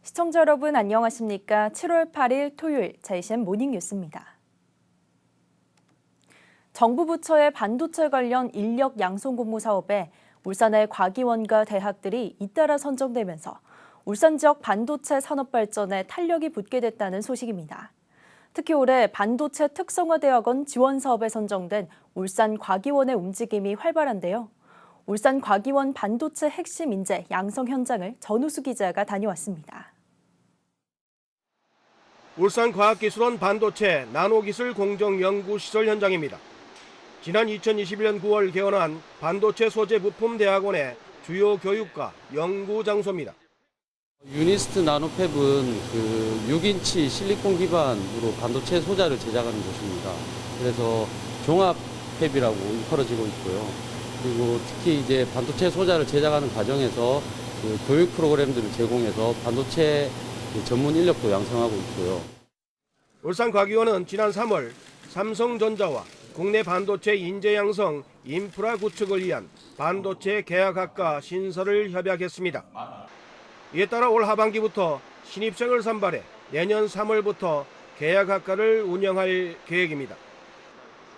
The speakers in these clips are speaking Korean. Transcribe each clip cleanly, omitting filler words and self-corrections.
시청자 여러분 안녕하십니까? 7월 8일 토요일 JCN 모닝 뉴스입니다. 정부 부처의 반도체 관련 인력 양성 공모 사업에 울산의 과기원과 대학들이 잇따라 선정되면서 울산 지역 반도체 산업 발전에 탄력이 붙게 됐다는 소식입니다. 특히 올해 반도체 특성화대학원 지원 사업에 선정된 울산 과기원의 움직임이 활발한데요. 울산 과기원 반도체 핵심 인재 양성 현장을 전우수 기자가 다녀왔습니다. 울산과학기술원 반도체 나노기술 공정연구시설 현장입니다. 지난 2021년 9월 개원한 반도체 소재 부품 대학원의 주요 교육과 연구 장소입니다. 유니스트 나노팹은 6인치 실리콘 기반으로 반도체 소자를 제작하는 곳입니다. 그래서 종합팹이라고 일컬어지고 있고요. 그리고 특히 이제 반도체 소자를 제작하는 과정에서 교육 프로그램들을 제공해서 반도체 전문 인력도 양성하고 있고요. 울산과기원은 지난 3월 삼성전자와 국내 반도체 인재 양성 인프라 구축을 위한 반도체 계약학과 신설을 협약했습니다. 이에 따라 올 하반기부터 신입생을 선발해 내년 3월부터 계약학과를 운영할 계획입니다.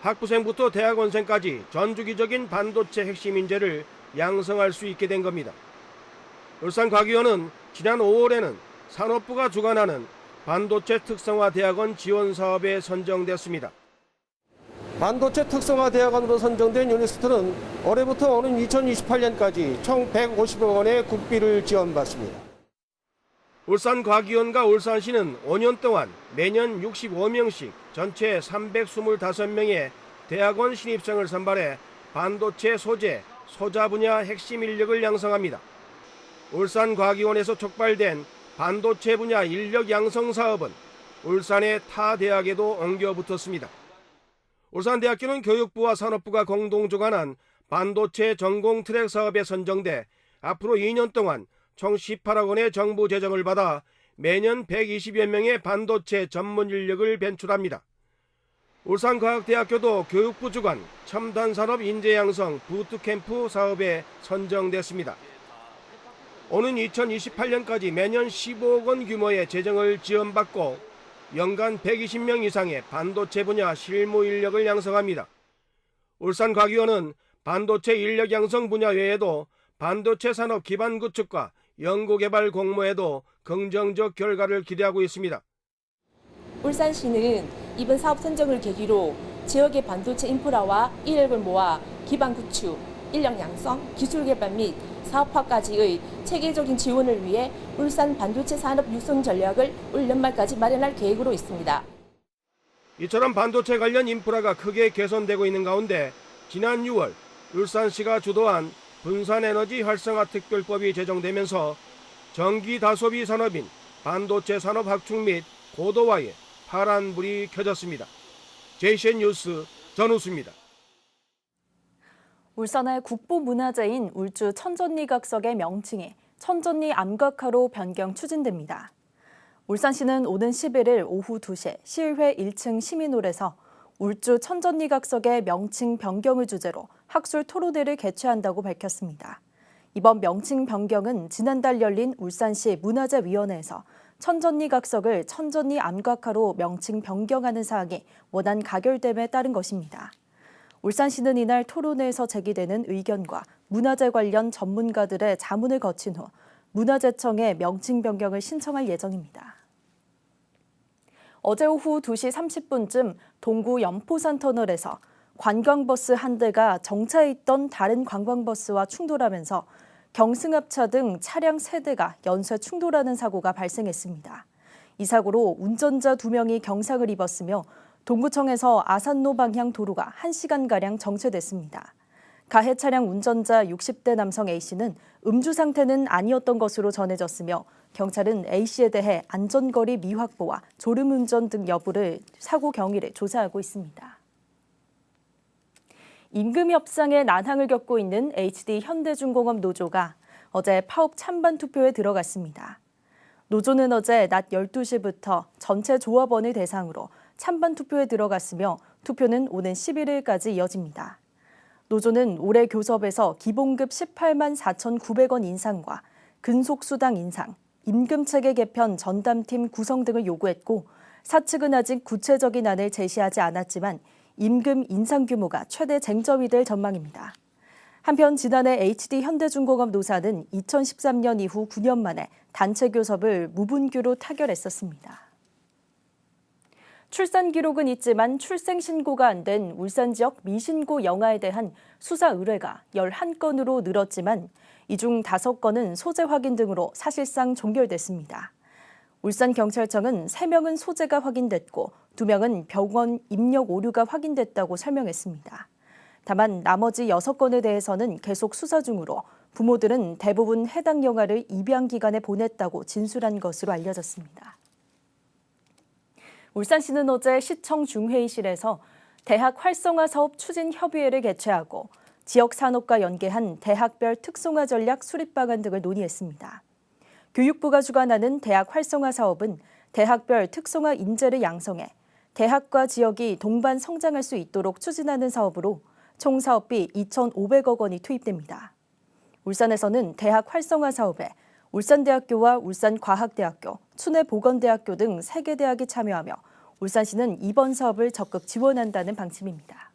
학부생부터 대학원생까지 전주기적인 반도체 핵심 인재를 양성할 수 있게 된 겁니다. 울산과기원은 지난 5월에는 산업부가 주관하는 반도체 특성화 대학원 지원 사업에 선정됐습니다. 반도체 특성화 대학원으로 선정된 유니스트는 올해부터 오는 2028년까지 총 150억 원의 국비를 지원받습니다. 울산과기원과 울산시는 5년 동안 매년 65명씩 전체 325명의 대학원 신입생을 선발해 반도체 소재, 소자 분야 핵심 인력을 양성합니다. 울산과기원에서 촉발된 반도체 분야 인력 양성 사업은 울산의 타 대학에도 옮겨 붙었습니다. 울산대학교는 교육부와 산업부가 공동 주관한 반도체 전공 트랙 사업에 선정돼 앞으로 2년 동안 총 18억 원의 정부 재정을 받아 매년 120여 명의 반도체 전문 인력을 배출합니다. 울산과학대학교도 교육부 주관 첨단산업 인재 양성 부트캠프 사업에 선정됐습니다. 오는 2028년까지 매년 15억 원 규모의 재정을 지원받고 연간 120명 이상의 반도체 분야 실무 인력을 양성합니다. 울산과기원은 반도체 인력 양성 분야 외에도 반도체 산업 기반 구축과 연구개발 공모에도 긍정적 결과를 기대하고 있습니다. 울산시는 이번 사업 선정을 계기로 지역의 반도체 인프라와 인력을 모아 기반 구축, 인력 양성, 기술 개발 및 사업화까지의 체계적인 지원을 위해 울산 반도체 산업 육성 전략을 올 연말까지 마련할 계획으로 있습니다. 이처럼 반도체 관련 인프라가 크게 개선되고 있는 가운데 지난 6월 울산시가 주도한 분산에너지 활성화 특별법이 제정되면서 전기 다소비 산업인 반도체 산업 확충 및 고도화에 파란불이 켜졌습니다. JCN 뉴스 전우수입니다. 울산의 국보문화재인 울주 천전리 각석의 명칭이 천전리 암각화로 변경 추진됩니다. 울산시는 오는 11일 오후 2시 시의회 1층 시민홀에서 울주 천전리 각석의 명칭 변경을 주제로 학술 토론회를 개최한다고 밝혔습니다. 이번 명칭 변경은 지난달 열린 울산시 문화재위원회에서 천전리 각석을 천전리 암각화로 명칭 변경하는 사항이 원안 가결됨에 따른 것입니다. 울산시는 이날 토론회에서 제기되는 의견과 문화재 관련 전문가들의 자문을 거친 후 문화재청에 명칭 변경을 신청할 예정입니다. 어제 오후 2시 30분쯤 동구 연포산 터널에서 관광버스 한 대가 정차해 있던 다른 관광버스와 충돌하면서 경승합차 등 차량 3대가 연쇄 충돌하는 사고가 발생했습니다. 이 사고로 운전자 2명이 경상을 입었으며 동구청에서 아산로 방향 도로가 1시간가량 정체됐습니다. 가해 차량 운전자 60대 남성 A씨는 음주 상태는 아니었던 것으로 전해졌으며 경찰은 A씨에 대해 안전거리 미확보와 졸음운전 등 여부를 사고 경위를 조사하고 있습니다. 임금 협상의 난항을 겪고 있는 HD 현대중공업 노조가 어제 파업 찬반 투표에 들어갔습니다. 노조는 어제 낮 12시부터 전체 조합원을 대상으로 찬반 투표에 들어갔으며 투표는 오는 11일까지 이어집니다. 노조는 올해 교섭에서 기본급 18만 4,900원 인상과 근속수당 인상, 임금체계 개편 전담팀 구성 등을 요구했고 사측은 아직 구체적인 안을 제시하지 않았지만 임금 인상 규모가 최대 쟁점이 될 전망입니다. 한편 지난해 HD 현대중공업 노사는 2013년 이후 9년 만에 단체 교섭을 무분규로 타결했었습니다. 출산 기록은 있지만 출생 신고가 안 된 울산 지역 미신고 영아에 대한 수사 의뢰가 11건으로 늘었지만 이 중 5건은 소재 확인 등으로 사실상 종결됐습니다. 울산경찰청은 3명은 소재가 확인됐고 2명은 병원 입력 오류가 확인됐다고 설명했습니다. 다만 나머지 6건에 대해서는 계속 수사 중으로 부모들은 대부분 해당 영아를 입양기관에 보냈다고 진술한 것으로 알려졌습니다. 울산시는 어제 시청 중회의실에서 대학 활성화 사업 추진 협의회를 개최하고 지역 산업과 연계한 대학별 특성화 전략 수립 방안 등을 논의했습니다. 교육부가 주관하는 대학 활성화 사업은 대학별 특성화 인재를 양성해 대학과 지역이 동반 성장할 수 있도록 추진하는 사업으로 총 사업비 2,500억 원이 투입됩니다. 울산에서는 대학 활성화 사업에 울산대학교와 울산과학대학교, 춘해보건대학교 등 3개 대학이 참여하며 울산시는 이번 사업을 적극 지원한다는 방침입니다.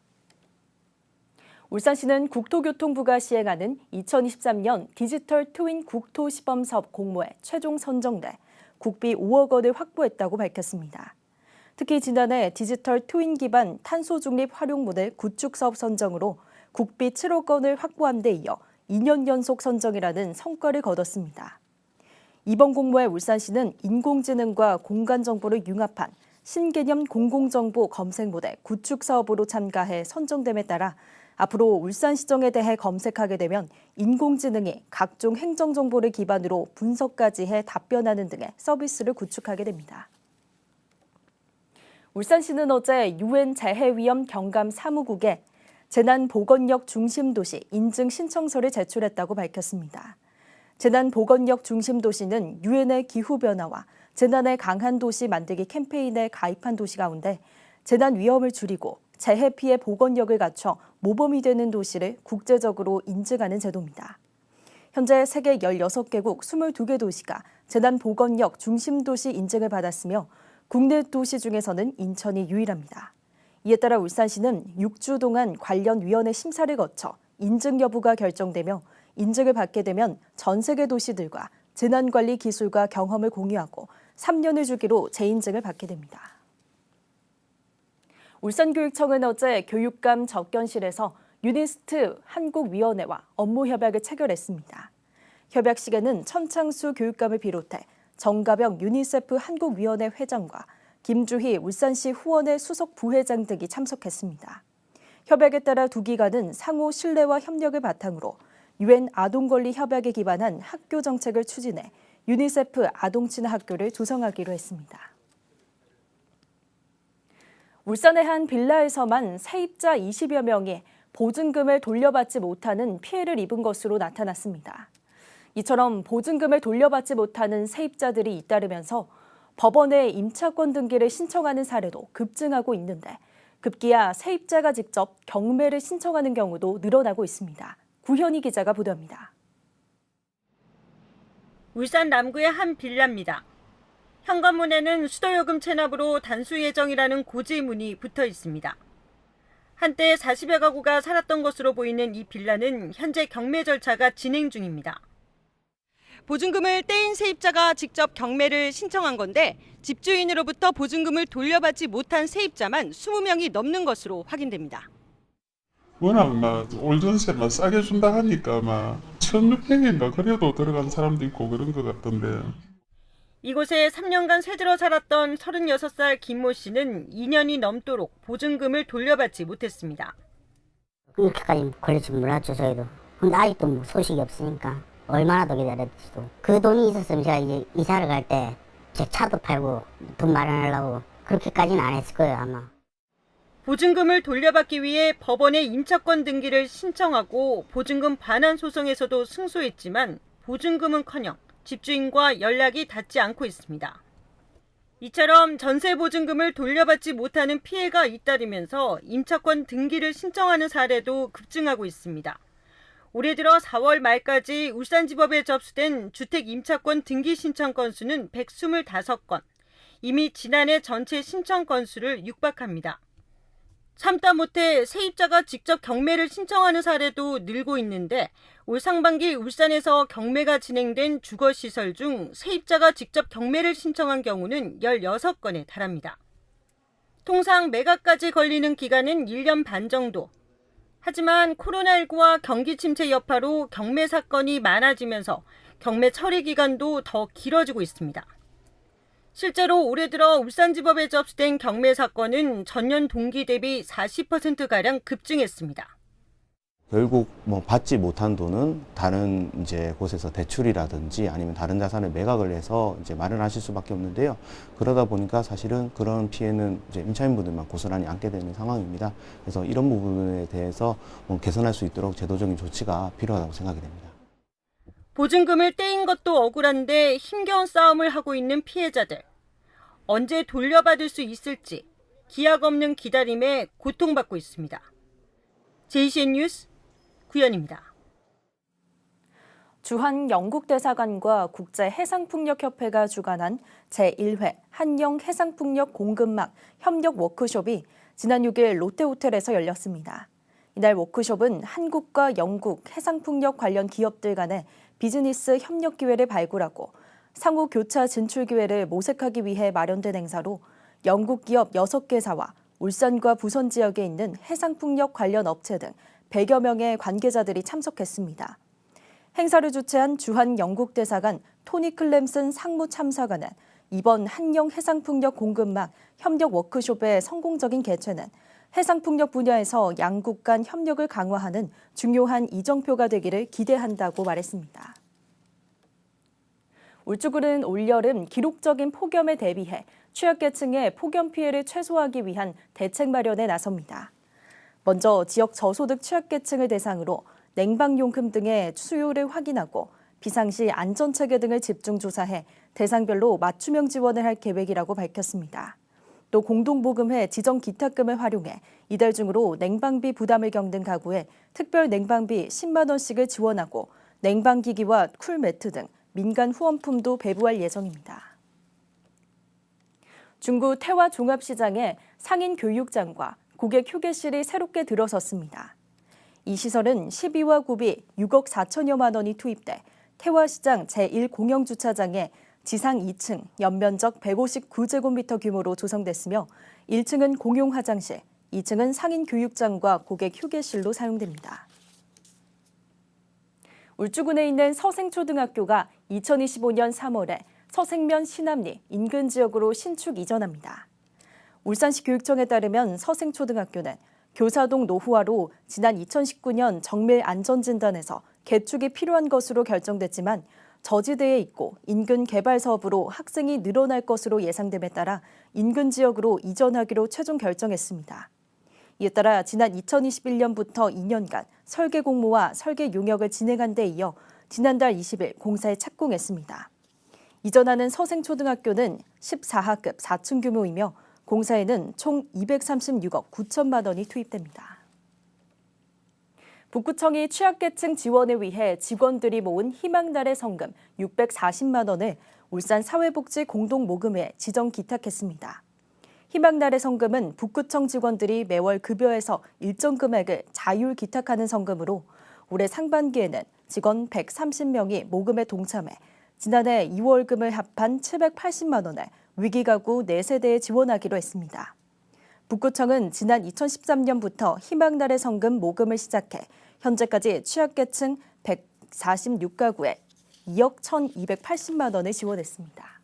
울산시는 국토교통부가 시행하는 2023년 디지털 트윈 국토시범사업 공모에 최종 선정돼 국비 5억 원을 확보했다고 밝혔습니다. 특히 지난해 디지털 트윈 기반 탄소 중립 활용 모델 구축 사업 선정으로 국비 7억 원을 확보한 데 이어 2년 연속 선정이라는 성과를 거뒀습니다. 이번 공모에 울산시는 인공지능과 공간 정보를 융합한 신개념 공공정보 검색 모델 구축 사업으로 참가해 선정됨에 따라 앞으로 울산시정에 대해 검색하게 되면 인공지능이 각종 행정정보를 기반으로 분석까지 해 답변하는 등의 서비스를 구축하게 됩니다. 울산시는 어제 UN 재해위험 경감 사무국에 재난보건력 중심도시 인증 신청서를 제출했다고 밝혔습니다. 재난보건력 중심도시는 유엔의 기후변화와 재난에 강한 도시 만들기 캠페인에 가입한 도시 가운데 재난 위험을 줄이고 재해 피해 보건력을 갖춰 모범이 되는 도시를 국제적으로 인증하는 제도입니다. 현재 세계 16개국 22개 도시가 재난보건력 중심도시 인증을 받았으며 국내 도시 중에서는 인천이 유일합니다. 이에 따라 울산시는 6주 동안 관련 위원회 심사를 거쳐 인증 여부가 결정되며 인증을 받게 되면 전 세계 도시들과 재난관리 기술과 경험을 공유하고 3년을 주기로 재인증을 받게 됩니다. 울산교육청은 어제 교육감 접견실에서 유니스트 한국위원회와 업무 협약을 체결했습니다. 협약식에는 천창수 교육감을 비롯해 정가병 유니세프 한국위원회 회장과 김주희 울산시 후원회 수석 부회장 등이 참석했습니다. 협약에 따라 두 기관은 상호 신뢰와 협력을 바탕으로 UN 아동권리 협약에 기반한 학교 정책을 추진해 유니세프 아동친화 학교를 조성하기로 했습니다. 울산의 한 빌라에서만 세입자 20여 명이 보증금을 돌려받지 못하는 피해를 입은 것으로 나타났습니다. 이처럼 보증금을 돌려받지 못하는 세입자들이 잇따르면서 법원에 임차권 등기를 신청하는 사례도 급증하고 있는데 급기야 세입자가 직접 경매를 신청하는 경우도 늘어나고 있습니다. 구현희 기자가 보도합니다. 울산 남구의 한 빌라입니다. 현관문에는 수도요금 체납으로 단수 예정이라는 고지문이 붙어 있습니다. 한때 40여 가구가 살았던 것으로 보이는 이 빌라는 현재 경매 절차가 진행 중입니다. 보증금을 떼인 세입자가 직접 경매를 신청한 건데 집주인으로부터 보증금을 돌려받지 못한 세입자만 20명이 넘는 것으로 확인됩니다. 워낙 올 전세만 싸게 준다 하니까 1,600인가 그래도 들어간 사람도 있고 그런 것 같던데. 이곳에 3년간 새들어 살았던 36살 김모 씨는 2년이 넘도록 보증금을 돌려받지 못했습니다. 이렇게까지 걸릴지 몰랐죠, 저희도. 근데 아직도 소식이 없으니까 얼마나 더 기다렸지도. 그 돈이 있었으면 제가 이제 이사를 갈 때 제 차도 팔고 돈 마련하려고 그렇게까지는 안 했을 거예요, 아마. 보증금을 돌려받기 위해 법원에 임차권 등기를 신청하고 보증금 반환 소송에서도 승소했지만 보증금은커녕 집주인과 연락이 닿지 않고 있습니다. 이처럼 전세 보증금을 돌려받지 못하는 피해가 잇따르면서 임차권 등기를 신청하는 사례도 급증하고 있습니다. 올해 들어 4월 말까지 울산지법에 접수된 주택 임차권 등기 신청 건수는 125건, 이미 지난해 전체 신청 건수를 육박합니다. 참다 못해 세입자가 직접 경매를 신청하는 사례도 늘고 있는데 올 상반기 울산에서 경매가 진행된 주거시설 중 세입자가 직접 경매를 신청한 경우는 16건에 달합니다. 통상 매각까지 걸리는 기간은 1년 반 정도. 하지만 코로나19와 경기 침체 여파로 경매 사건이 많아지면서 경매 처리 기간도 더 길어지고 있습니다. 실제로 올해 들어 울산지법에 접수된 경매 사건은 전년 동기 대비 40%가량 급증했습니다. 결국 받지 못한 돈은 다른 곳에서 대출이라든지 아니면 다른 자산을 매각을 해서 마련하실 수밖에 없는데요. 그러다 보니까 사실은 그런 피해는 임차인분들만 고스란히 안게 되는 상황입니다. 그래서 이런 부분에 대해서 개선할 수 있도록 제도적인 조치가 필요하다고 생각이 됩니다. 보증금을 떼인 것도 억울한데 힘겨운 싸움을 하고 있는 피해자들. 언제 돌려받을 수 있을지 기약 없는 기다림에 고통받고 있습니다. JCN 뉴스 구연입니다. 주한 영국대사관과 국제해상풍력협회가 주관한 제1회 한영해상풍력 공급망 협력 워크숍이 지난 6일 롯데호텔에서 열렸습니다. 이날 워크숍은 한국과 영국 해상풍력 관련 기업들 간의 비즈니스 협력 기회를 발굴하고 상호 교차 진출 기회를 모색하기 위해 마련된 행사로 영국 기업 6개사와 울산과 부선 지역에 있는 해상풍력 관련 업체 등 100여 명의 관계자들이 참석했습니다. 행사를 주최한 주한 영국대사관 토니 클램슨 상무참사관은 이번 한영 해상풍력 공급망 협력 워크숍의 성공적인 개최는 해상풍력 분야에서 양국 간 협력을 강화하는 중요한 이정표가 되기를 기대한다고 말했습니다. 울주군은 올여름 기록적인 폭염에 대비해 취약계층의 폭염 피해를 최소화하기 위한 대책 마련에 나섭니다. 먼저 지역 저소득 취약계층을 대상으로 냉방용품 등의 수요를 확인하고 비상시 안전체계 등을 집중 조사해 대상별로 맞춤형 지원을 할 계획이라고 밝혔습니다. 또 공동보금회 지정 기탁금을 활용해 이달 중으로 냉방비 부담을 겪는 가구에 특별 냉방비 10만 원씩을 지원하고 냉방기기와 쿨매트 등 민간 후원품도 배부할 예정입니다. 중구 태화 종합시장에 상인 교육장과 고객 휴게실이 새롭게 들어섰습니다. 이 시설은 12와 9비 6억 4천여만 원이 투입돼 태화시장 제1공영주차장에 지상 2층, 연면적 159제곱미터 규모로 조성됐으며 1층은 공용 화장실, 2층은 상인 교육장과 고객 휴게실로 사용됩니다. 울주군에 있는 서생초등학교가 2025년 3월에 서생면 신암리 인근 지역으로 신축 이전합니다. 울산시 교육청에 따르면 서생초등학교는 교사동 노후화로 지난 2019년 정밀 안전진단에서 개축이 필요한 것으로 결정됐지만 저지대에 있고 인근 개발 사업으로 학생이 늘어날 것으로 예상됨에 따라 인근 지역으로 이전하기로 최종 결정했습니다. 이에 따라 지난 2021년부터 2년간 설계 공모와 설계 용역을 진행한 데 이어 지난달 20일 공사에 착공했습니다. 이전하는 서생초등학교는 14학급 4층 규모이며 공사에는 총 236억 9천만 원이 투입됩니다. 북구청이 취약계층 지원을 위해 직원들이 모은 희망날의 성금 640만 원을 울산 사회복지 공동모금회에 지정 기탁했습니다. 희망날의 성금은 북구청 직원들이 매월 급여에서 일정 금액을 자율 기탁하는 성금으로 올해 상반기에는 직원 130명이 모금에 동참해 지난해 2월금을 합한 780만 원을 위기가구 4세대에 지원하기로 했습니다. 북구청은 지난 2013년부터 희망날의 성금 모금을 시작해 현재까지 취약계층 146가구에 2억 1,280만 원을 지원했습니다.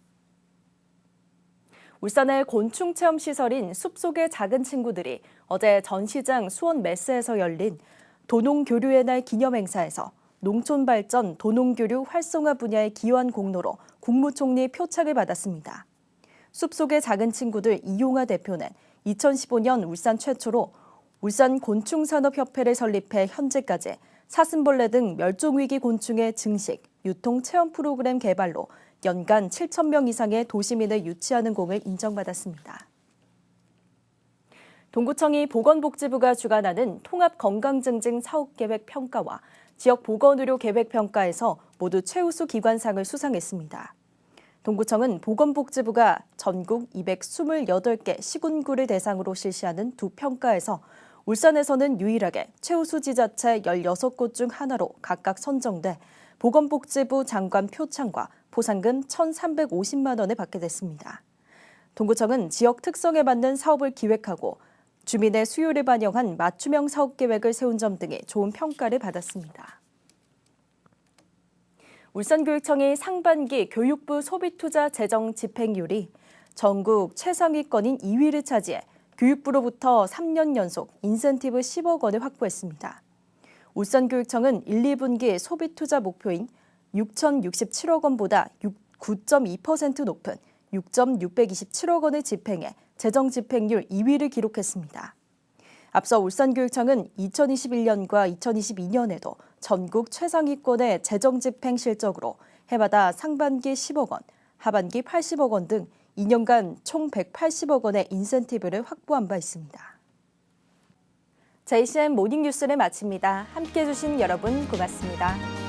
울산의 곤충체험시설인 숲속의 작은 친구들이 어제 전시장 수원메스에서 열린 도농교류의 날 기념행사에서 농촌발전 도농교류 활성화 분야에 기여한 공로로 국무총리 표창을 받았습니다. 숲속의 작은 친구들 이용화 대표는 2015년 울산 최초로 울산 곤충산업협회를 설립해 현재까지 사슴벌레 등 멸종위기 곤충의 증식, 유통 체험 프로그램 개발로 연간 7,000명 이상의 도시민을 유치하는 공을 인정받았습니다. 동구청이 보건복지부가 주관하는 통합건강증진 사업계획 평가와 지역 보건의료 계획평가에서 모두 최우수 기관상을 수상했습니다. 동구청은 보건복지부가 전국 228개 시군구를 대상으로 실시하는 두 평가에서 울산에서는 유일하게 최우수 지자체 16곳 중 하나로 각각 선정돼 보건복지부 장관 표창과 포상금 1,350만 원을 받게 됐습니다. 동구청은 지역 특성에 맞는 사업을 기획하고 주민의 수요를 반영한 맞춤형 사업 계획을 세운 점 등의 좋은 평가를 받았습니다. 울산교육청이 상반기 교육부 소비투자 재정 집행률이 전국 최상위권인 2위를 차지해 교육부로부터 3년 연속 인센티브 10억 원을 확보했습니다. 울산교육청은 1, 2분기 소비투자 목표인 6,067억 원보다 9.2% 높은 6,627억 원을 집행해 재정 집행률 2위를 기록했습니다. 앞서 울산교육청은 2021년과 2022년에도 전국 최상위권의 재정 집행 실적으로 해마다 상반기 10억 원, 하반기 80억 원 등 2년간 총 180억 원의 인센티브를 확보한 바 있습니다. JCN 모닝뉴스를 마칩니다. 함께해 주신 여러분 고맙습니다.